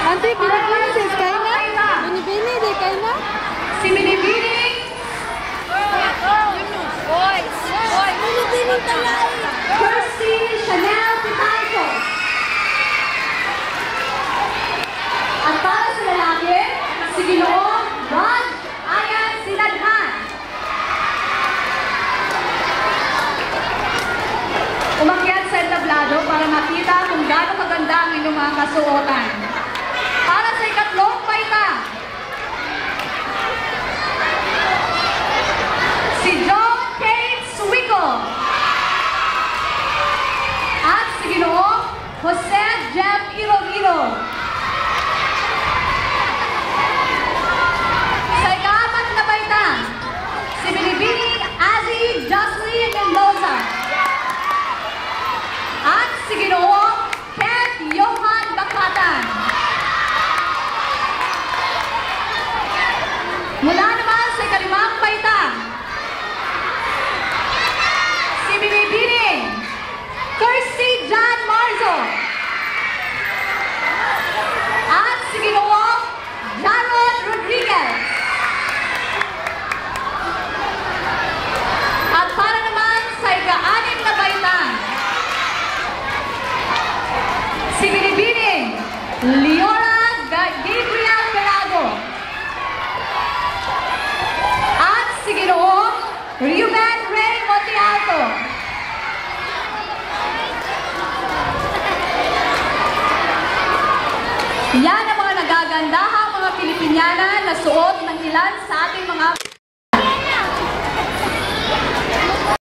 Ante, Pilipinas, kayo na? Binibini, di kayo na? Si Binibini! Binibini talay! Kirsty Chanel Pitanco. At para sa lalaki, si Ginoong Rod Ayan Sinadhan. Umakyat sa entablado para makita kung gaano kaganda ang inyong mga kasuotan. Para sa ikatlong paita, si John Kate Suico at si Ginoong Jose Jeff Iroiro. Sa ika-apat na paita, si Binibini Azzy Jocelyn Mendoza at si Ginoong Ken Johan Bakatan. Mula naman sa ikalimang paita, si Binibini Kirsty John Marzo at si Ginoong Jarrod Rodriguez. At para naman sa ika-anim na paita, si Binibini Leora Gabriel Pelago at si Ginoong Ruben Ray Montialto. Yan ang mga nagagandahang mga Pilipiniana na suot ng ilan sa ating mga